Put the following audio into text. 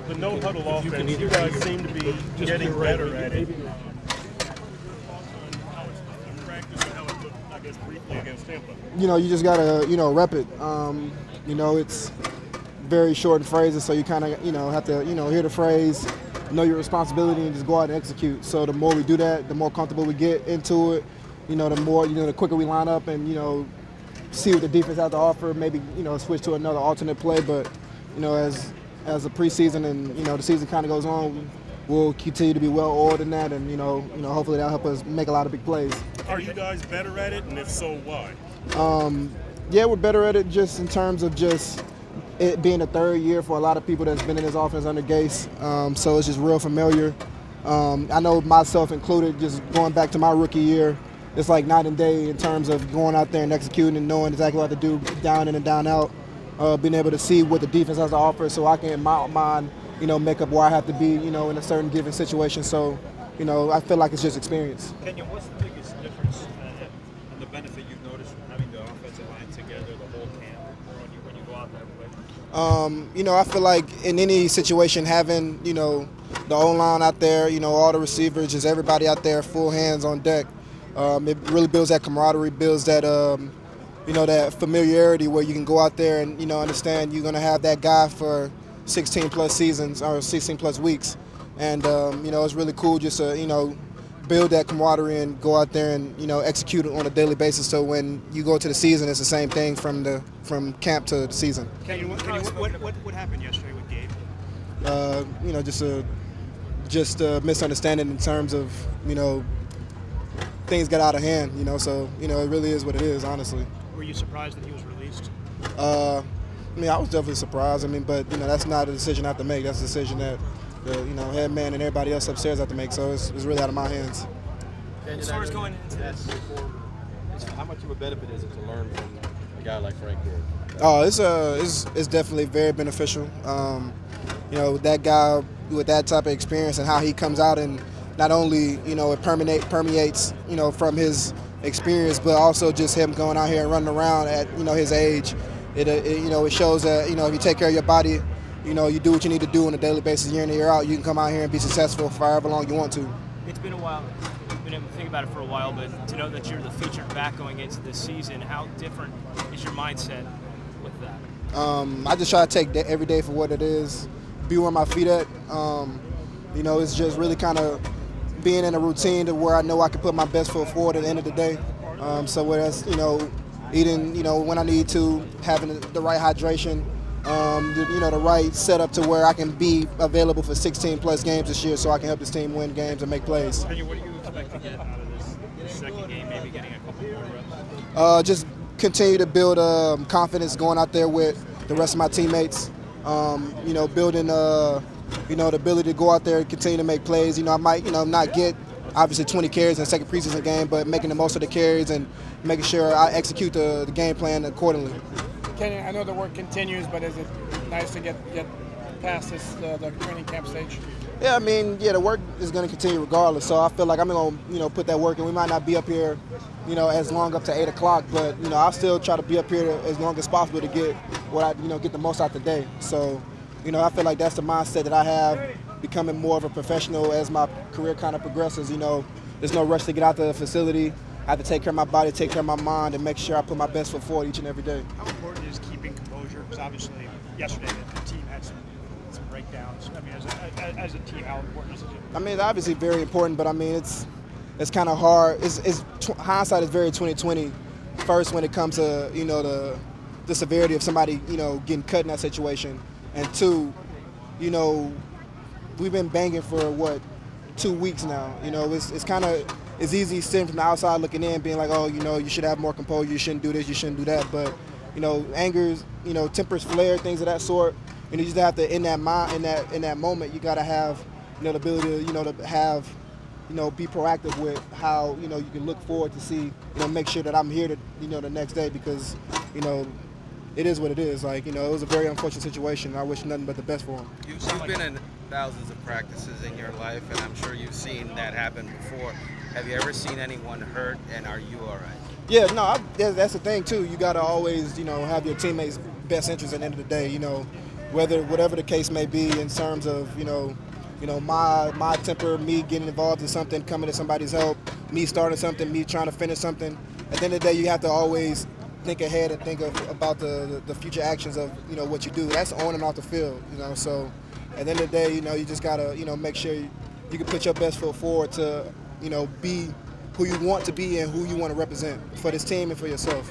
The no-huddle offense, you guys seem to be getting better at it. You know, you just gotta, rep it. It's very short in phrases, so you kind of, have to, hear the phrase, know your responsibility, and just go out and execute. So the more we do that, the more comfortable we get into it. The more, the quicker we line up and, see what the defense has to offer. Maybe, switch to another alternate play. But, as the preseason and the season kind of goes on, we'll continue to be well oiled in that, and hopefully that'll help us make a lot of big plays. Are you guys better at it, and if so, why? Yeah, we're better at it just in terms of just it being the third year for a lot of people that's been in this offense under Gase, so it's just real familiar. I know myself included, just going back to my rookie year, it's like night and day in terms of going out there and executing and knowing exactly what to do down in and down out, being able to see what the defense has to offer so I can, in my mind, make up where I have to be, in a certain given situation. So, I feel like it's just experience. Kenyan, what's the biggest difference and the benefit you've noticed from having the offensive line together the whole camp when you go out that way? I feel like in any situation, having, the O-line out there, all the receivers, just everybody out there, full hands on deck, it really builds that camaraderie, builds that, that familiarity where you can go out there and, understand you're going to have that guy for 16-plus seasons or 16-plus weeks. And, it's really cool just to, build that camaraderie and go out there and, execute it on a daily basis. So when you go to the season, it's the same thing from camp to the season. Kenyan, what happened yesterday with Gabe? Just a misunderstanding in terms of, things got out of hand, so, it really is what it is, honestly. Were you surprised that he was released? I was definitely surprised. But, that's not a decision I have to make. That's a decision that the head man and everybody else upstairs have to make. So it's really out of my hands. As far as going into this, how much of a benefit is it to learn from a guy like Frank Gore? Oh, it's definitely very beneficial. That guy with that type of experience and how he comes out and not only it permeates from his experience, but also just him going out here and running around at his age. It shows that if you take care of your body, you do what you need to do on a daily basis, year in and year out, you can come out here and be successful for however long you want to. It's been a while. You've been able to think about it for a while, but to know that you're the featured back going into this season, how different is your mindset with that? I just try to take every day for what it is, be where my feet at. It's just really kind of being in a routine to where I know I can put my best foot forward at the end of the day. So whether that's, eating, when I need to, having the right hydration, the right setup to where I can be available for 16-plus games this year so I can help this team win games and make plays. Kenyan, what do you expect to get out of this second game, maybe getting a couple more reps? Just continue to build confidence going out there with the rest of my teammates, building the ability to go out there and continue to make plays. I might, not get obviously 20 carries in the second preseason game, but making the most of the carries and making sure I execute the game plan accordingly. Kenyan, I know the work continues, but is it nice to get past the training camp stage? Yeah, the work is going to continue regardless. So I feel like I'm going to, put that work in. We might not be up here, as long up to 8 o'clock, but I'll still try to be up here as long as possible to get what I, get the most out the day. So, I feel like that's the mindset that I have, becoming more of a professional as my career kind of progresses. There's no rush to get out the facility. I have to take care of my body, take care of my mind, and make sure I put my best foot forward each and every day. How important is keeping composure? Because obviously yesterday the team had some breakdowns. As a team, how important is it? It's obviously very important, but it's kind of hard. Hindsight is very 20/20. First, when it comes to the severity of somebody getting cut in that situation, and two, we've been banging for 2 weeks now. It's easy sitting from the outside looking in, being like, oh, you should have more composure, you shouldn't do this, you shouldn't do that. But, angers, tempers flare, things of that sort. You just have to, in that moment, you got to have, the ability to, to have, be proactive with how, you can look forward to see, make sure that I'm here to, the next day, because, it is what it is. It was a very unfortunate situation. I wish nothing but the best for him. You've been in thousands of practices in your life, and I'm sure you've seen that happen before. Have you ever seen anyone hurt, and are you all right? Yeah, no, that's the thing too. You got to always, have your teammates' best interest at the end of the day. whatever the case may be in terms of, my temper, me getting involved in something, coming to somebody's help, me starting something, me trying to finish something. At the end of the day, you have to always think ahead and think about the future actions of, what you do. That's on and off the field, So at the end of the day, you just got to, make sure you can put your best foot forward to, be who you want to be and who you want to represent for this team and for yourself.